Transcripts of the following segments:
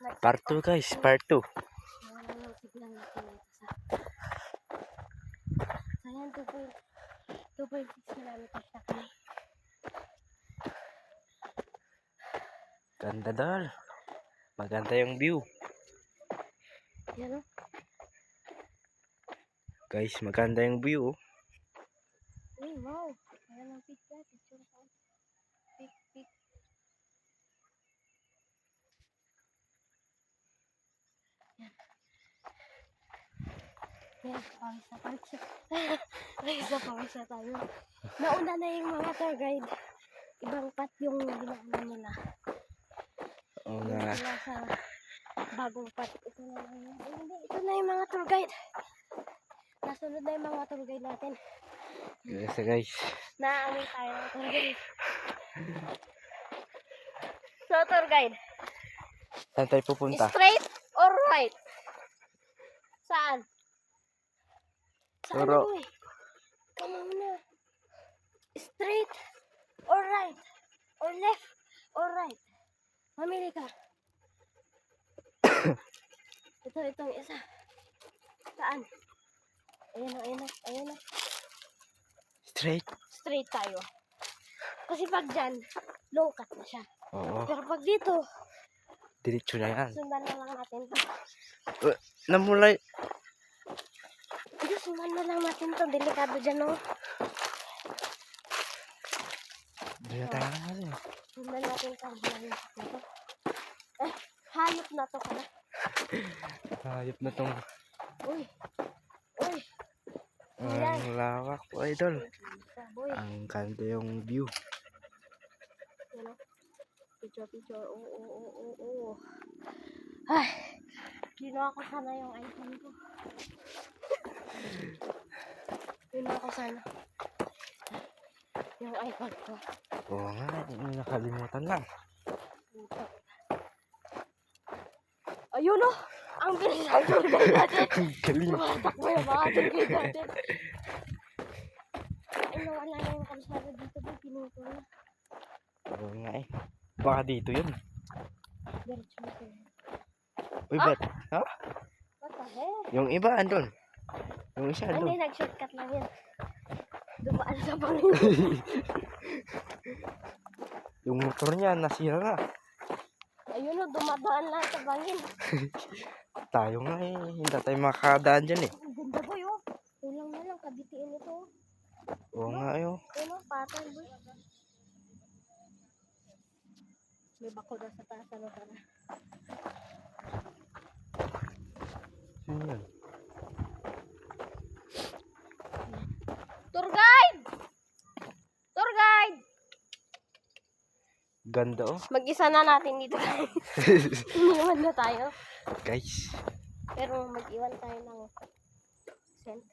Part 2 guys, part 2. Tignan natin ito sa... Sayang 2.6 kilometers na kami. Ganda dal. Maganda yung view. Yan o. Guys, maganda yung view. Uy, wow. Ayan ang picture. Picture ko. Pic. Yan, pawis na tayo. Nauna na yung mga tour guide. Ibang path yung ginagawa nila. Oo Hindi nga. sila sa bagong path. Ito na lang yun. Hindi, ito na yung mga tour guide. Nasunod na yung mga tour guide natin. Yes guys. Naamoy tayo ng tour guide. So, tour guide. Saan tayo pupunta? Straight or right? Saan? Saan Turo. mo eh? Come on na. Straight or right? Or left or right? Mamili ka. Itong isa. Saan? Ayan o. Straight. Straight tayo. Kasi pag dyan, low cut na siya. Oo. Pero pag dito, Diretso na yan. sundan na lang natin to. Namulay. Hindi, sundan na lang natin to. Delikado dyan o. Doon na tayo natin. Sundan natin to. Hayop na to pala. Hayop na tong Uy. ang lawak po idol. Boy. Ang ganda yung view. Yan o. Picture. Oo. Ay. Ginawa ko sana yung iPhone ko. Ginawa ko sana yung iPad ko. Oo nga, nakalimutan lang. Ayun o. Ang bilis ang tour guide natin. Galing. Tumatakbo yung mga tour guide natin. Ay, nawala na yung kalsada dito. Pinuto na. Oo nga eh. Baka dito yun. Diretso na sila. Uy, ba't? Ha? What the hell? Yung iba andun. Yung isa Hindi, andun. nag-shortcut lang yun. Dumaan sa Panginoon. Yung motor niya nasira na. Ayun o, dumadaan lang sa bangin. Tayo nga eh. Hindi tayo makakadaan dyan eh. Ang ganda boy o. Kulang na lang, kabitiin ito. Oo nga eh. Oh. Ayun o, patay boy. May bako daw sa taas. Ano tara? Sino yun? Tour guide! Tour guide! Ganda oh. Mag-isa na natin dito guys. Iniwan na tayo. Guys. Pero mag-iwan tayo ng scent.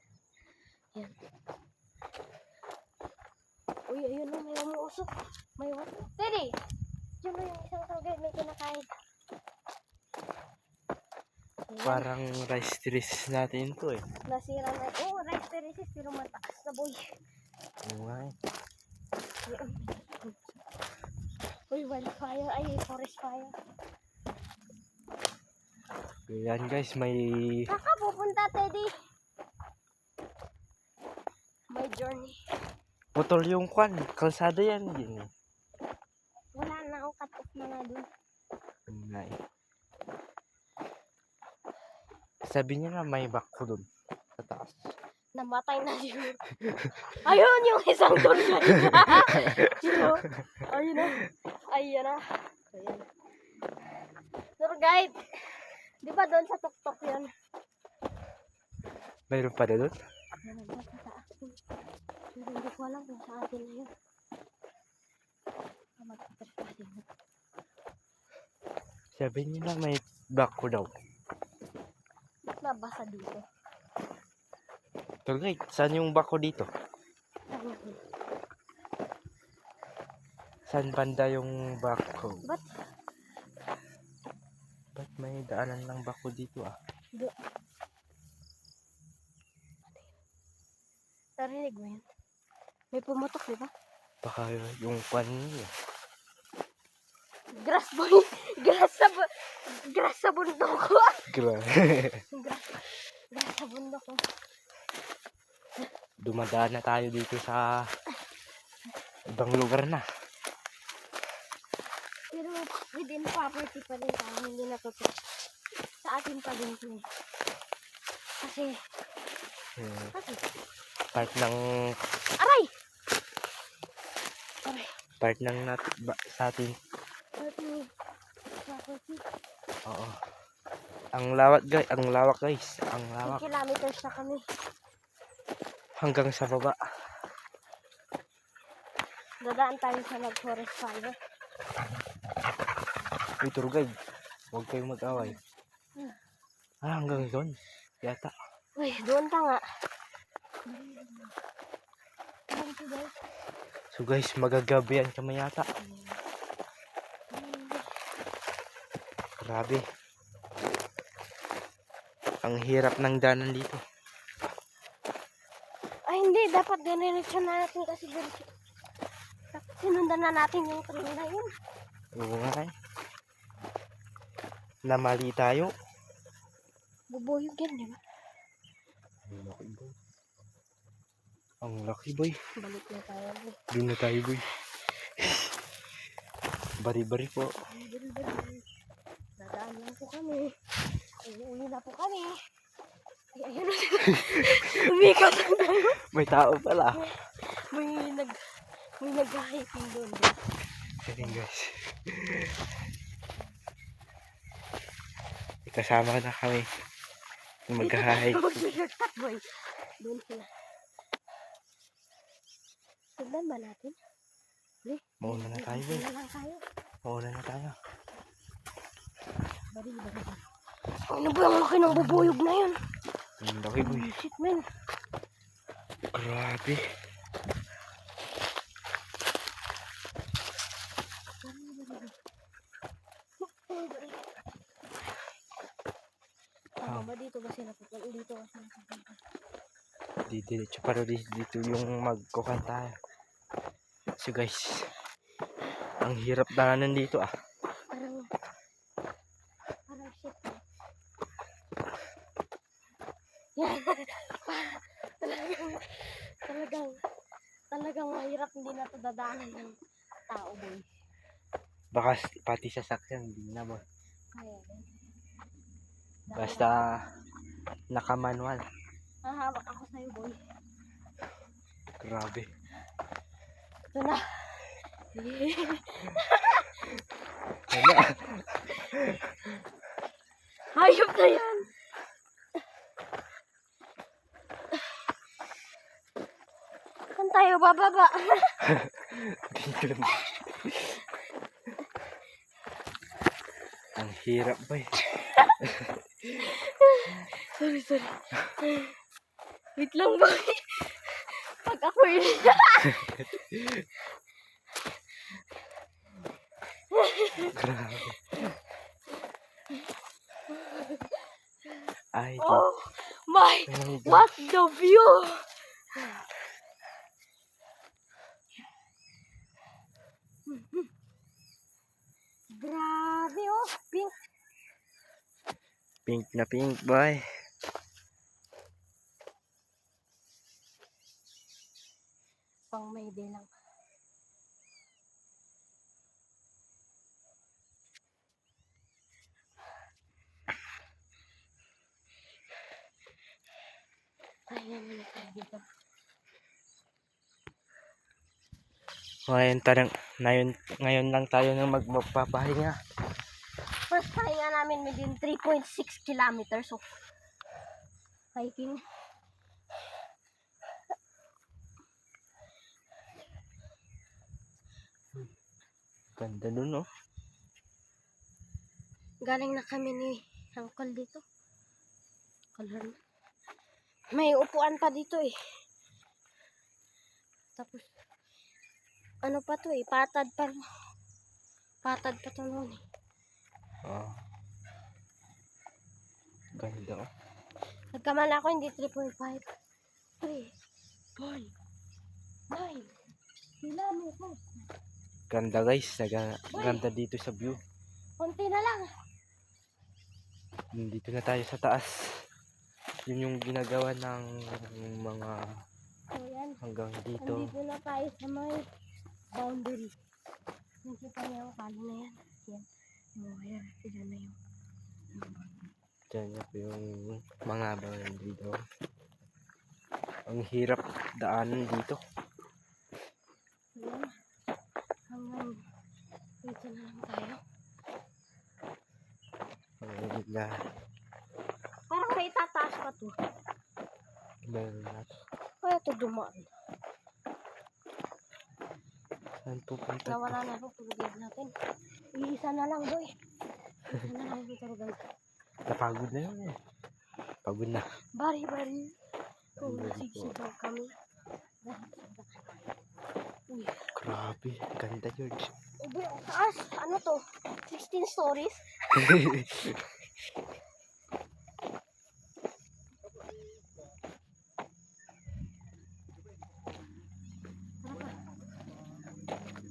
Yan. Uy, ayun na, may umuusok. May what? Teddy! Diyan mo yung isang tour guide, may kinakain. Ayan. Parang rice trees natin to eh. Nasira na. Oh, rice terraces pero mataas na boy. Oo nga eh. Uy, wildfire. Ay, forest fire. Yan guys, may Saka pupunta, Teddy. My journey. putol yung kwan. Kalsada yan din eh. Wala na ako, cut off na nga dun. Oo nga eh. Sabi niya na may bako dun. Sa taas. Namatay na siguro. Ayun yung isang tour guide. Ayun na. Ayun na. Ayan. Tour guide. Di ba doon sa tuktok yun? Mayroon pa na dun? Meron ba sa taas? Pero hindi ko alam kung sa atin na yun. Magpapasin mo. Sabi niya na may bako daw. Nabasa dito. Tulay, saan yung bako dito? Saan banda yung bako? Ba't? Ba't may daanan ng bako dito ah? Narinig mo yun? May pumutok, di ba? Baka yung kwan niya. Grass boy. Grass sa bundok ko. Grabe. Grass sa bundok ko. Dumadaan na tayo dito sa ibang lugar na. Pero within property pa rin tayo. Hindi na to. Sa atin pa din to. Kasi, Part ng aray! part ng sa atin. Ating property. Oo. Ang lawak guys, ang lawak guys. Ang 10 lawak kilometers na kami. hanggang sa baba. Dadaan tayo sa nag-forest fire. Uy, tour guide. Huwag kayong mag-away. Hanggang doon. Yata. Uy, doon ta nga. So guys, magagabihan kami yata. Grabe. Ang hirap ng danan dito. Ay, hindi. Dapat diniretso na natin kasi diretso. Sinundan na natin yung train na yun. Oo nga eh. Namali tayo. Bubuyog yan, di ba? Ang laki boy. Ang laki boy. Balik na tayo, boy. Doon na tayo boy. Bari-bari po. Dadaan lang po kami. Uuwi na po kami. Ay, ayun na sila. Umikat lang tayo. May tao pala. May nag-hiking doon. Ayun guys. Kasama na kami. Mag-hike. Mag-shortcut, boy. Doon sila. Tignan ba natin? Mauna na tayo boy. Tignan lang tayo. Mauna na tayo. Bari. Ano ba ang laki ng bubuyog na yun? Ang laki boy. Shit, man. Grabe. Ba dito ba sila pupunta? Dito ba sila pupunta? Diretso para dito yung magkukan tayo. So guys, ang hirap daanan dito ah. Parang shit. Yan. talagang mahirap, hindi na ito dadaanan ng tao, boy. Baka pati sa sakyan, hindi na boy. Kaya, Basta naka-manual. hahawak ako sa'yo, boy. Grabe. Ito na. Wala. Hayop na yan. Saan tayo bababa? Dito lang. Ang hirap boy. Sorry. Wait lang, boy. Pag ako yun. Grabe. Ay, Oh my, oh, what the view. Grabe, oh. Pink. pink na pink boy. Pang may day lang. Ayan na tayo dito. Ngayon lang tayo nang magpapahinga. First pahinga namin within 3.6 kilometers of hiking. Ganda dun oh. Galing na kami ni Uncle dito. Color na. May upuan pa dito eh. Tapos, ano pa to eh, patad pa. Patad pa to noon eh. Oh. Ganda oh. Nagkamala ako, hindi 3.5. 3, 4, 9 kilometers. Ganda guys, ganda dito sa view. Konti na lang. Dito na tayo sa taas. Yun yung ginagawa ng mga So yan. hanggang dito. Nandito na tayo sa may boundary. Nakita niyo yung kalo na yan. Yan. Yung wire. Yan na yung. Diyan na po yung mga bayan dito. Ang hirap daanan dito. Yan. Hanggang dito na lang tayo. Na, Parang may tataas pa to. meron na. Kaya to dumaan. Saan pupunta to? Nawala na yung tour guide natin. Iisa na lang, boy. Isa na lang yung tour guide. Napagod na yun eh. Pagod na. Bari-bari. Kung nasiksigaw kami. Uy. Grabe, ganda George. Uy, ang taas. Ano to? 16 stories?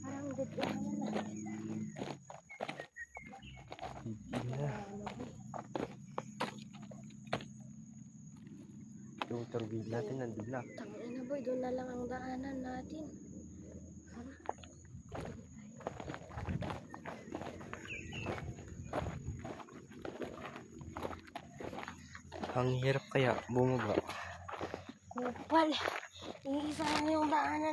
Parang dead end na. Hindi na. Yung turbid natin nandun na. Tangina boy, doon na lang ang daanan natin. Ang hirap kaya bumaba. Kupal. Iisa lang yung daanan.